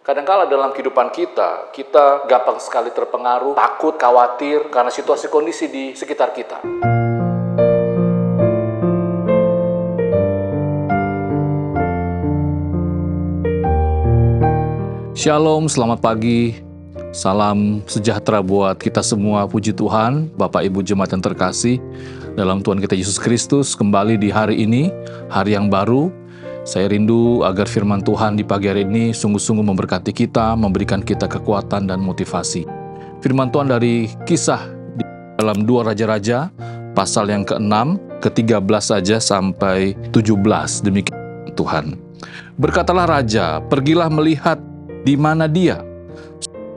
Kadangkala dalam kehidupan kita gampang sekali terpengaruh, takut, khawatir karena situasi kondisi di sekitar kita. Shalom, selamat pagi. Salam sejahtera buat kita semua. Puji Tuhan, Bapak Ibu Jemaat yang terkasih dalam Tuhan kita Yesus Kristus. Kembali di hari ini, hari yang baru. Saya rindu agar firman Tuhan di pagi hari ini sungguh-sungguh memberkati kita, memberikan kita kekuatan dan motivasi. Firman Tuhan dari Kisah di dalam 2 Raja-Raja, pasal yang ke-6, ke-13 saja sampai 17. Demikian Tuhan. Berkatalah raja, pergilah melihat di mana dia.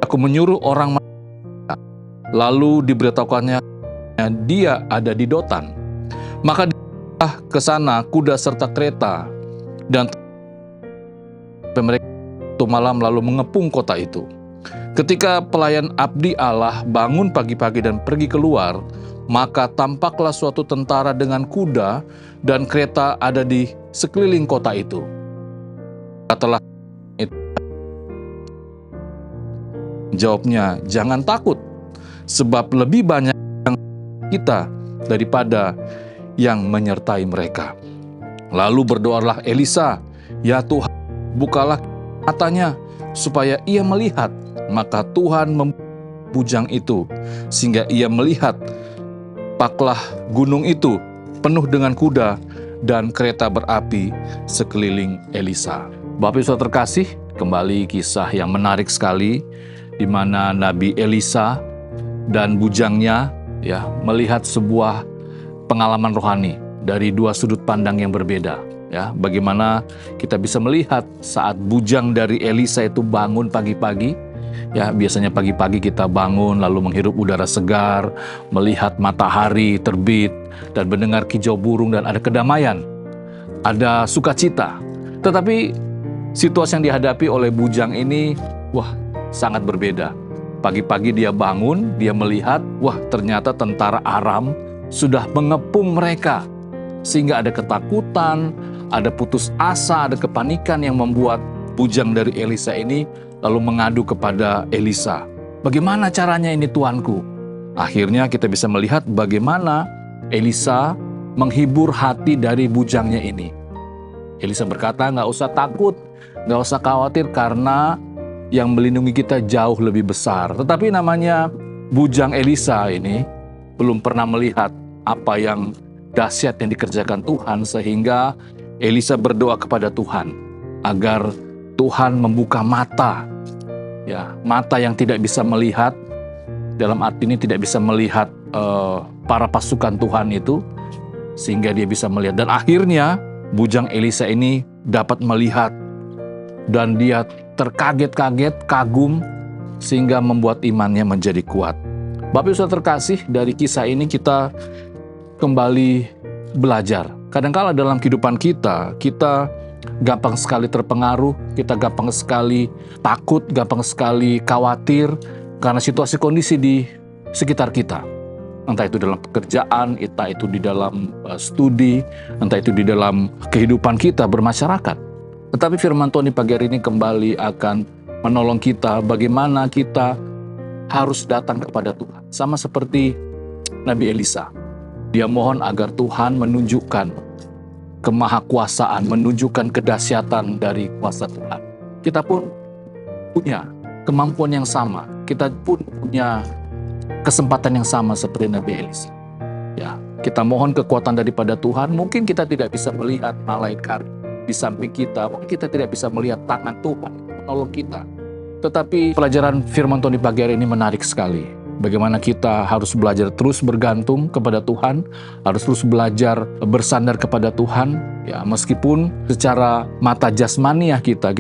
Aku menyuruh orang lalu diberitahukannya dia ada di Dotan. Maka dia ke sana kuda serta kereta, dan mereka itu malam lalu mengepung kota itu. Ketika pelayan abdi Allah bangun pagi-pagi dan pergi keluar, maka tampaklah suatu tentara dengan kuda dan kereta ada di sekeliling kota itu. Katalah itu. Jawabnya, jangan takut, sebab lebih banyak kita daripada yang menyertai mereka. Lalu berdoalah Elisa, ya Tuhan, bukalah matanya supaya ia melihat. Maka Tuhan membuka bujang itu, sehingga ia melihat paklah gunung itu penuh dengan kuda dan kereta berapi sekeliling Elisa. Bapak Ibu Saudara terkasih, kembali kisah yang menarik sekali, di mana Nabi Elisa dan bujangnya melihat sebuah pengalaman rohani dari dua sudut pandang yang berbeda. Bagaimana kita bisa melihat saat bujang dari Elisa itu bangun pagi-pagi. Biasanya pagi-pagi kita bangun lalu menghirup udara segar, melihat matahari terbit dan mendengar kicau burung dan ada kedamaian, ada sukacita. Tetapi situasi yang dihadapi oleh bujang ini, sangat berbeda. Pagi-pagi dia bangun, dia melihat, ternyata tentara Aram sudah mengepung mereka. Sehingga ada ketakutan, ada putus asa, ada kepanikan yang membuat bujang dari Elisa ini lalu mengadu kepada Elisa. Bagaimana caranya ini Tuanku? Akhirnya kita bisa melihat bagaimana Elisa menghibur hati dari bujangnya ini. Elisa berkata, nggak usah takut, nggak usah khawatir karena yang melindungi kita jauh lebih besar. Tetapi namanya bujang Elisa ini belum pernah melihat apa yang dahsyat yang dikerjakan Tuhan, sehingga Elisa berdoa kepada Tuhan agar Tuhan membuka mata, mata yang tidak bisa melihat, dalam arti ini tidak bisa melihat para pasukan Tuhan itu, sehingga dia bisa melihat. Dan akhirnya bujang Elisa ini dapat melihat, dan dia terkaget-kaget, kagum, sehingga membuat imannya menjadi kuat. Bapak Ibu Saudara terkasih, dari kisah ini kita kembali belajar. Kadangkala dalam kehidupan kita gampang sekali terpengaruh, kita gampang sekali takut, gampang sekali khawatir karena situasi kondisi di sekitar kita. Entah itu dalam pekerjaan, entah itu di dalam studi, entah itu di dalam kehidupan kita bermasyarakat. Tetapi firman Tuhan di pagi hari ini kembali akan menolong kita bagaimana kita harus datang kepada Tuhan. Sama seperti Nabi Elisa. Dia mohon agar Tuhan menunjukkan kemahakuasaan, menunjukkan kedahsyatan dari kuasa Tuhan. Kita pun punya kemampuan yang sama. Kita pun punya kesempatan yang sama seperti Nabi Elisa. Kita mohon kekuatan daripada Tuhan. Mungkin kita tidak bisa melihat malaikat di samping kita, mungkin kita tidak bisa melihat tangan Tuhan menolong kita. Tetapi pelajaran firman Tuhan di pagi hari ini menarik sekali. Bagaimana kita harus belajar terus bergantung kepada Tuhan, harus terus belajar bersandar kepada Tuhan. Meskipun secara mata jasmaniah kita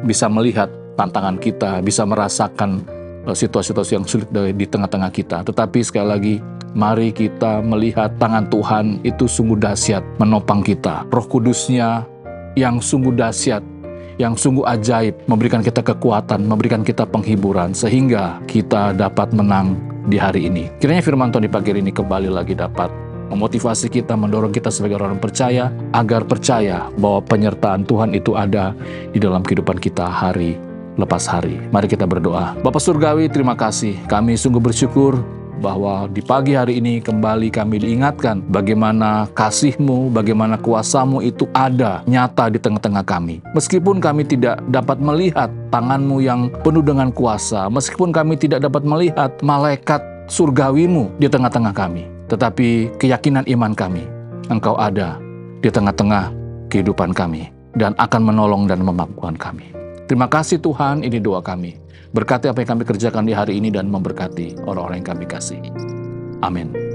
bisa melihat tantangan kita, bisa merasakan situasi-situasi yang sulit di tengah-tengah kita. Tetapi sekali lagi, mari kita melihat tangan Tuhan itu sungguh dahsyat menopang kita. Roh Kudus-Nya yang sungguh dahsyat, yang sungguh ajaib, memberikan kita kekuatan, memberikan kita penghiburan, sehingga kita dapat menang di hari ini. Kiranya firman Tuhan di pagi hari ini kembali lagi dapat memotivasi kita, mendorong kita sebagai orang percaya, agar percaya bahwa penyertaan Tuhan itu ada di dalam kehidupan kita hari lepas hari. Mari kita berdoa. Bapa Surgawi, terima kasih. Kami sungguh bersyukur bahwa di pagi hari ini kembali kami diingatkan bagaimana kasih-Mu, bagaimana kuasa-Mu itu ada, nyata di tengah-tengah kami. Meskipun kami tidak dapat melihat tangan-Mu yang penuh dengan kuasa, meskipun kami tidak dapat melihat malaikat surgawi-Mu di tengah-tengah kami, tetapi keyakinan iman kami, Engkau ada di tengah-tengah kehidupan kami dan akan menolong dan memampukan kami. Terima kasih Tuhan, ini doa kami. Berkati apa yang kami kerjakan di hari ini dan memberkati orang-orang yang kami kasihi. Amin.